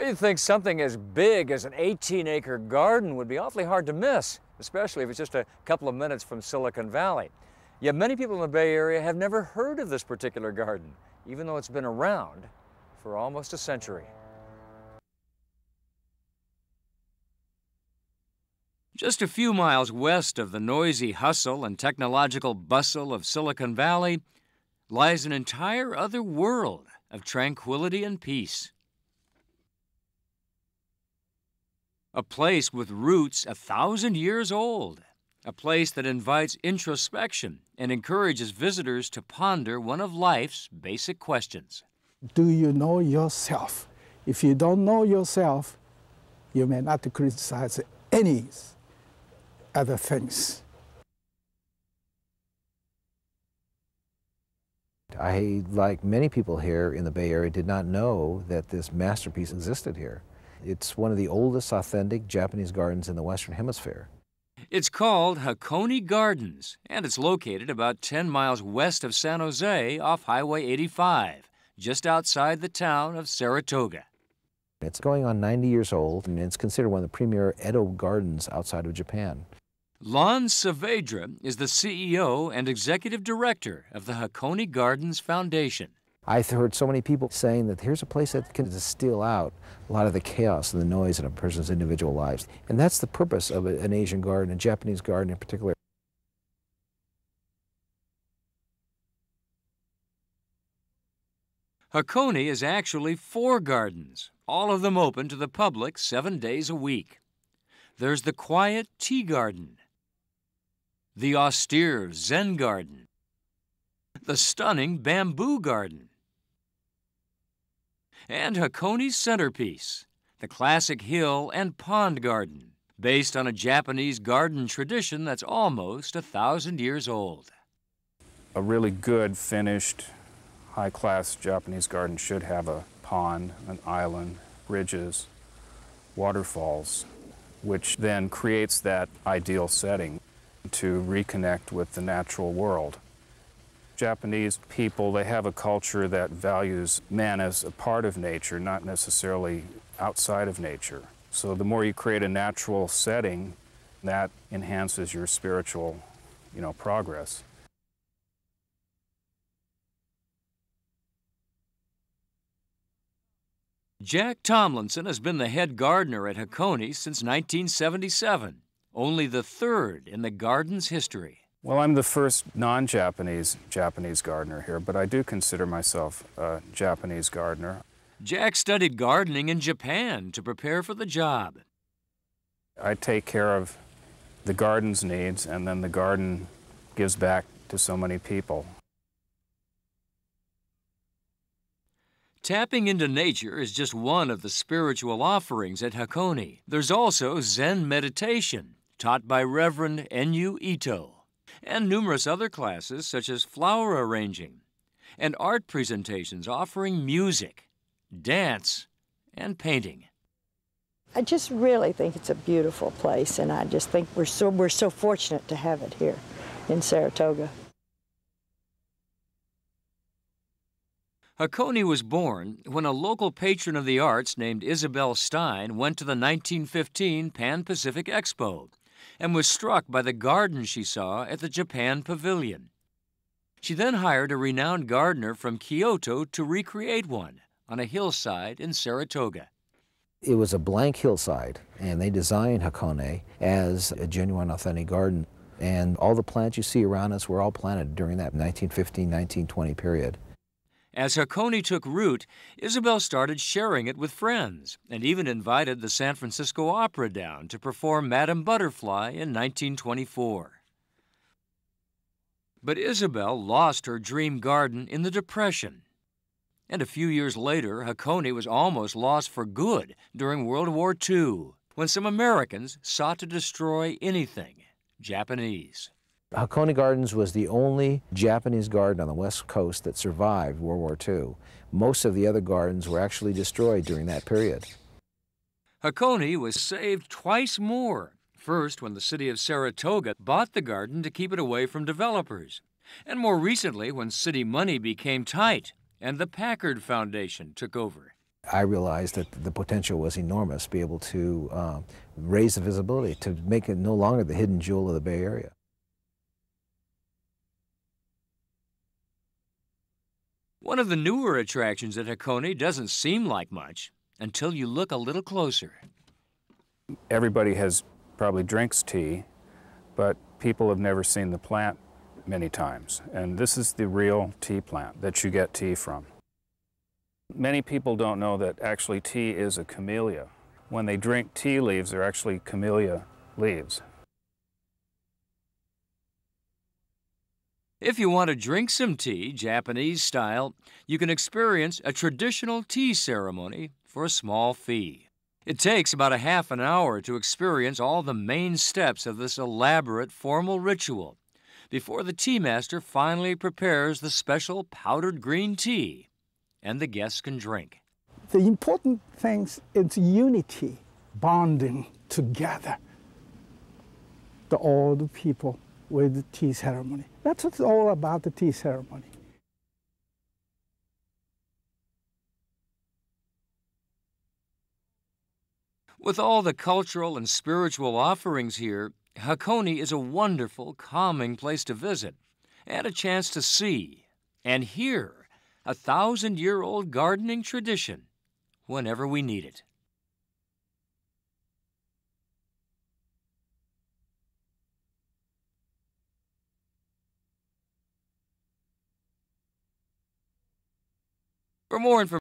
You'd think something as big as an 18-acre garden would be awfully hard to miss, especially if it's just a couple of minutes from Silicon Valley. Yet many people in the Bay Area have never heard of this particular garden, even though it's been around for almost a century. Just a few miles west of the noisy hustle and technological bustle of Silicon Valley lies an entire other world of tranquility and peace. A place with roots 1,000 years old. A place that invites introspection and encourages visitors to ponder one of life's basic questions. Do you know yourself? If you don't know yourself, you may not criticize any other things. I, like many people here in the Bay Area, did not know that this masterpiece existed here. It's one of the oldest authentic Japanese gardens in the Western Hemisphere. It's called Hakone Gardens, and it's located about 10 miles west of San Jose off Highway 85, just outside the town of Saratoga. It's going on 90 years old, and it's considered one of the premier Edo gardens outside of Japan. Lon Saavedra is the CEO and executive director of the Hakone Gardens Foundation. I've heard so many people saying that here's a place that can distill out a lot of the chaos and the noise in a person's individual lives. And that's the purpose of an Asian garden, a Japanese garden in particular. Hakone is actually 4 gardens, all of them open to the public 7 days a week. There's the quiet tea garden, the austere Zen garden, the stunning bamboo garden, and Hakone's centerpiece, the classic hill and pond garden, based on a Japanese garden tradition that's almost 1,000 years old. A really good, finished, high-class Japanese garden should have a pond, an island, bridges, waterfalls, which then creates that ideal setting to reconnect with the natural world. Japanese people, they have a culture that values man as a part of nature, not necessarily outside of nature. So the more you create a natural setting, that enhances your spiritual, progress. Jack Tomlinson has been the head gardener at Hakone since 1977, only the 3rd in the garden's history. Well, I'm the first non-Japanese gardener here, but I do consider myself a Japanese gardener. Jack studied gardening in Japan to prepare for the job. I take care of the garden's needs, and then the garden gives back to so many people. Tapping into nature is just one of the spiritual offerings at Hakone. There's also Zen meditation, taught by Reverend Enyu Ito, and numerous other classes such as flower arranging, and art presentations offering music, dance, and painting. I just really think it's a beautiful place, and I just think we're so fortunate to have it here in Saratoga. Hakone was born when a local patron of the arts named Isabel Stein went to the 1915 Pan-Pacific Expo and was struck by the garden she saw at the Japan Pavilion. She then hired a renowned gardener from Kyoto to recreate one on a hillside in Saratoga. It was a blank hillside, and they designed Hakone as a genuine, authentic garden. And all the plants you see around us were all planted during that 1915-1920 period. As Hakone took root, Isabel started sharing it with friends and even invited the San Francisco Opera down to perform Madame Butterfly in 1924. But Isabel lost her dream garden in the Depression. And a few years later, Hakone was almost lost for good during World War II, when some Americans sought to destroy anything Japanese. Hakone Gardens was the only Japanese garden on the West Coast that survived World War II. Most of the other gardens were actually destroyed during that period. Hakone was saved twice more. First, when the city of Saratoga bought the garden to keep it away from developers, and more recently when city money became tight and the Packard Foundation took over. I realized that the potential was enormous, be able to raise the visibility, to make it no longer the hidden jewel of the Bay Area. One of the newer attractions at Hakone doesn't seem like much until you look a little closer. Everybody probably drinks tea, but people have never seen the plant many times. And this is the real tea plant that you get tea from. Many people don't know that actually tea is a camellia. When they drink tea leaves, they're actually camellia leaves. If you want to drink some tea, Japanese style, you can experience a traditional tea ceremony for a small fee. It takes about a half an hour to experience all the main steps of this elaborate formal ritual before the tea master finally prepares the special powdered green tea and the guests can drink. The important thing is unity, bonding together. The old people with the tea ceremony. That's what's all about the tea ceremony. With all the cultural and spiritual offerings here, Hakone is a wonderful, calming place to visit and a chance to see and hear a 1,000-year-old gardening tradition whenever we need it. For more information,